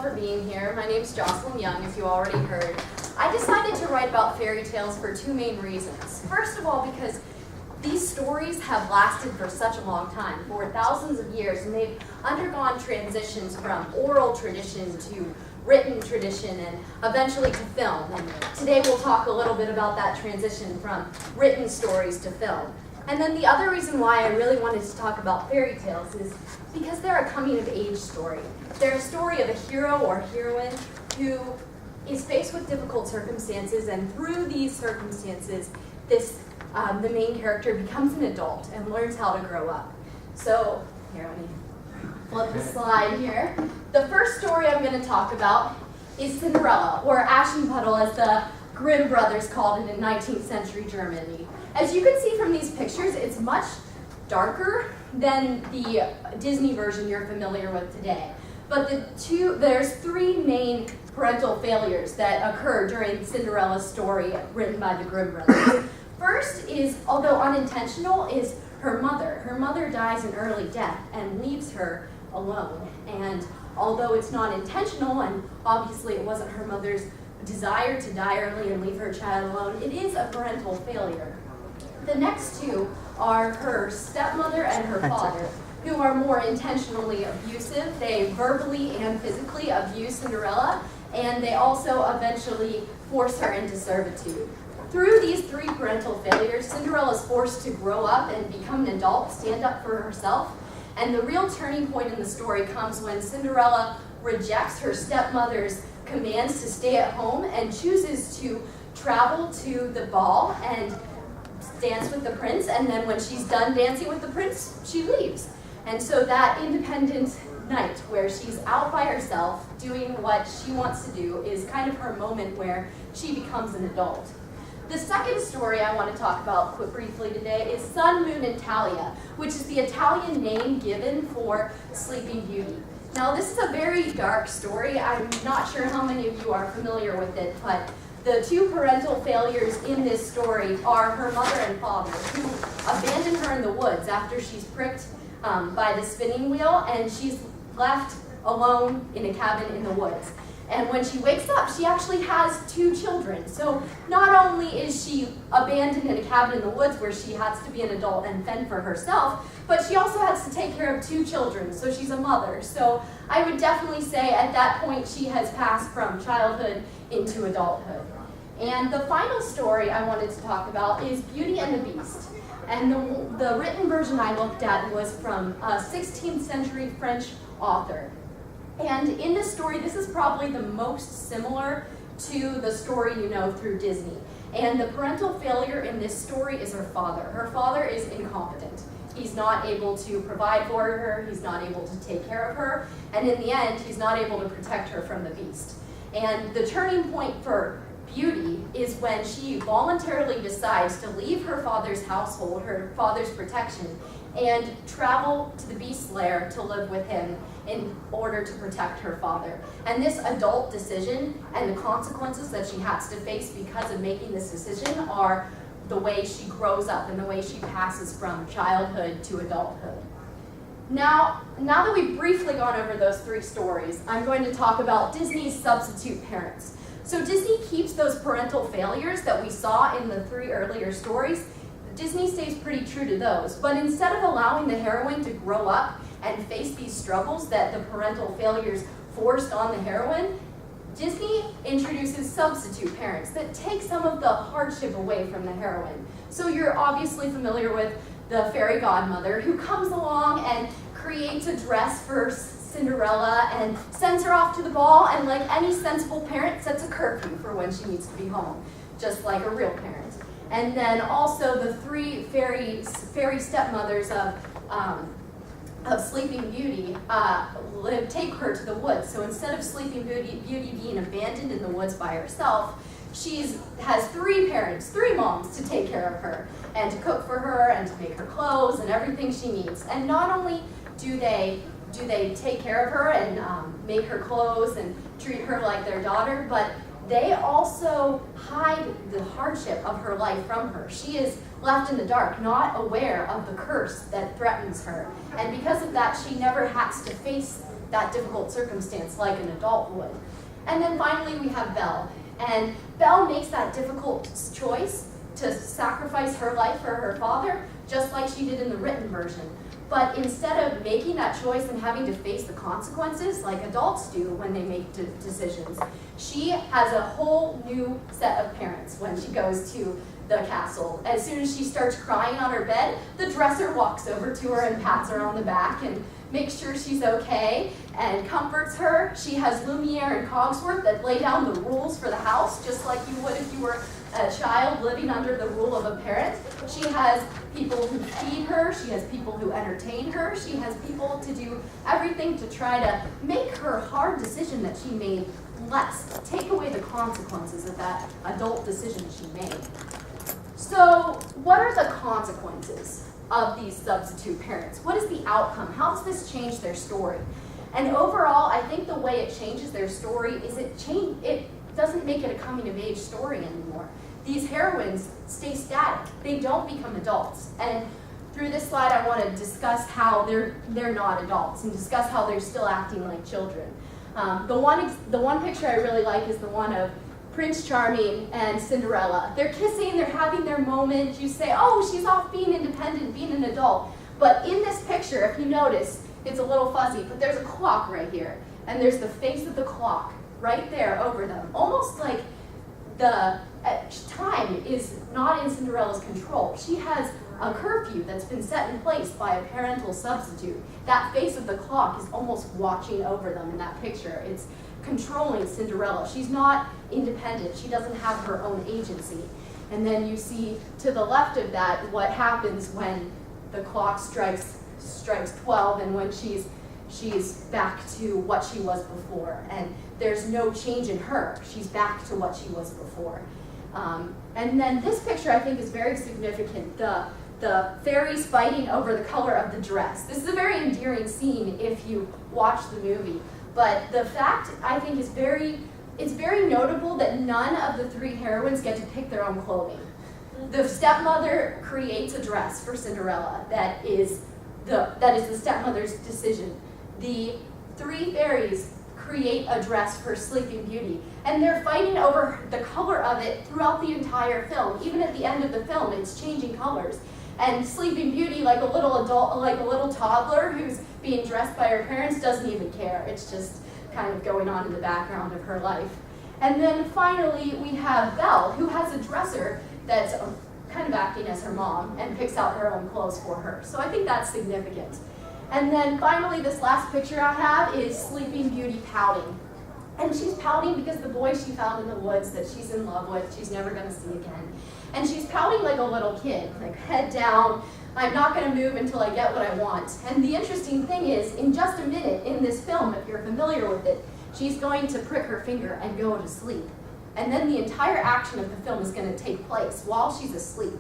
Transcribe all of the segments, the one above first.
all for being here. My name's Jocelyn Young, if you already heard. I decided to write about fairy tales for two main reasons. First of all, because these stories have lasted for such a long time, for thousands of years, and they've undergone transitions from oral tradition to written tradition and eventually to film. And today we'll talk a little bit about that transition from written stories to film. And then the other reason why I really wanted to talk about fairy tales is because they're a coming-of-age story. They're a story of a hero or heroine who is faced with difficult circumstances, and through these circumstances, the main character becomes an adult and learns how to grow up. So, here, let me flip the slide here. The first story I'm going to talk about is Cinderella, or Aschenputtel as the Grimm brothers called it in 19th century Germany. As you can see from these pictures, it's much darker than the Disney version you're familiar with today. But there's three main parental failures that occur during Cinderella's story written by the Grimm brothers. First is, although unintentional, is her mother. Her mother dies an early death and leaves her alone. And although it's not intentional, and obviously it wasn't her mother's desire to die early and leave her child alone, it is a parental failure. The next two are her stepmother and her father, who are more intentionally abusive. They verbally and physically abuse Cinderella, and they also eventually force her into servitude. Through these three parental failures, Cinderella is forced to grow up and become an adult, stand up for herself, and the real turning point in the story comes when Cinderella rejects her stepmother's commands to stay at home and chooses to travel to the ball and dance with the prince, and then when she's done dancing with the prince, she leaves. And so that independent night where she's out by herself doing what she wants to do is kind of her moment where she becomes an adult. The second story I want to talk about briefly today is Sun, Moon, and Talia, which is the Italian name given for Sleeping Beauty. Now this is a very dark story. I'm not sure how many of you are familiar with it, but the two parental failures in this story are her mother and father, who abandon her in the woods after she's pricked by the spinning wheel, and she's left alone in a cabin in the woods. And when she wakes up, she actually has two children. So not only is she abandoned in a cabin in the woods where she has to be an adult and fend for herself, but she also has to take care of two children, so she's a mother. So I would definitely say at that point she has passed from childhood into adulthood. And the final story I wanted to talk about is Beauty and the Beast. And the written version I looked at was from a 16th century French author. And in this story, this is probably the most similar to the story you know through Disney. And the parental failure in this story is her father. Her father is incompetent. He's not able to provide for her, he's not able to take care of her, and in the end, he's not able to protect her from the beast. And the turning point for Beauty is when she voluntarily decides to leave her father's household, her father's protection, and travel to the beast's lair to live with him in order to protect her father. And this adult decision and the consequences that she has to face because of making this decision are the way she grows up and the way she passes from childhood to adulthood. Now that we've briefly gone over those three stories, I'm going to talk about Disney's substitute parents. So Disney keeps those parental failures that we saw in the three earlier stories. Disney stays pretty true to those, but instead of allowing the heroine to grow up and face these struggles that the parental failures forced on the heroine, Disney introduces substitute parents that take some of the hardship away from the heroine. So you're obviously familiar with the fairy godmother who comes along and creates a dress for Cinderella and sends her off to the ball, and like any sensible parent, sets a curfew for when she needs to be home, just like a real parent. And then also the three fairy stepmothers of Sleeping Beauty take her to the woods. So instead of Sleeping Beauty being abandoned in the woods by herself, she has three parents, three moms to take care of her and to cook for her and to make her clothes and everything she needs. And not only do they take care of her and make her clothes and treat her like their daughter, but they also hide the hardship of her life from her. She is left in the dark, not aware of the curse that threatens her. And because of that, she never has to face that difficult circumstance like an adult would. And then finally we have Belle. And Belle makes that difficult choice to sacrifice her life for her father, just like she did in the written version. But instead of making that choice and having to face the consequences like adults do when they make decisions, she has a whole new set of parents when she goes to the castle. As soon as she starts crying on her bed, the dresser walks over to her and pats her on the back and makes sure she's okay and comforts her. She has Lumiere and Cogsworth that lay down the rules for the house, just like you would if you were a child living under the rule of a parent. She has people who feed her. She has people who entertain her. She has people to do everything to try to make her hard decision that she made less, take away the consequences of that adult decision she made. So what are the consequences of these substitute parents? What is the outcome? How does this change their story? And overall, I think the way it changes their story is it doesn't make it a coming-of-age story anymore. These heroines stay static. They don't become adults. And through this slide, I want to discuss how they're not adults and discuss how they're still acting like children. The one picture I really like is the one of Prince Charming and Cinderella. They're kissing, they're having their moment. You say, oh, she's off being independent, being an adult. But in this picture, if you notice, it's a little fuzzy, but there's a clock right here. And there's the face of the clock right there over them. Almost like the time is not in Cinderella's control. She has a curfew that's been set in place by a parental substitute. That face of the clock is almost watching over them in that picture. It's controlling Cinderella. She's not independent. She doesn't have her own agency. And then you see to the left of that what happens when the clock strikes 12 and when she's back to what she was before. And there's no change in her. She's back to what she was before. And then this picture I think is very significant. The fairies fighting over the color of the dress. This is a very endearing scene if you watch the movie. But the fact, I think, it's very notable that none of the three heroines get to pick their own clothing. The stepmother creates a dress for Cinderella that is the stepmother's decision. The three fairies create a dress for Sleeping Beauty, and they're fighting over the color of it throughout the entire film. Even at the end of the film, it's changing colors. And Sleeping Beauty, like a little toddler who's being dressed by her parents, doesn't even care. It's just kind of going on in the background of her life. And then finally, we have Belle, who has a dresser that's kind of acting as her mom and picks out her own clothes for her. So I think that's significant. And then finally, this last picture I have is Sleeping Beauty pouting. And she's pouting because the boy she found in the woods that she's in love with, she's never going to see again. And she's pouting like a little kid, like head down, I'm not going to move until I get what I want. And the interesting thing is, in just a minute in this film, if you're familiar with it, she's going to prick her finger and go to sleep. And then the entire action of the film is going to take place while she's asleep.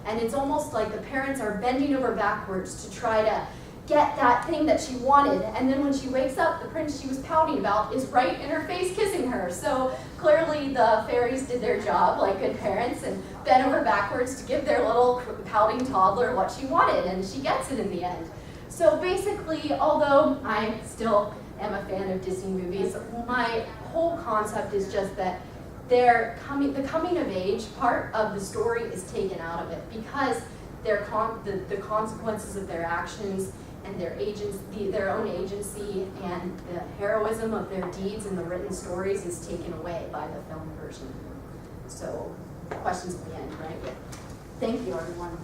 And it's almost like the parents are bending over backwards to try to get that thing that she wanted. And then when she wakes up, the prince she was pouting about is right in her face kissing her. So clearly the fairies did their job like good parents and bent over backwards to give their little pouting toddler what she wanted, and she gets it in the end. So basically, although I still am a fan of Disney movies, my whole concept is just that the coming of age part of the story is taken out of it because the consequences of their actions and their own agency and the heroism of their deeds in the written stories is taken away by the film version. So questions at the end, right? Thank you, everyone.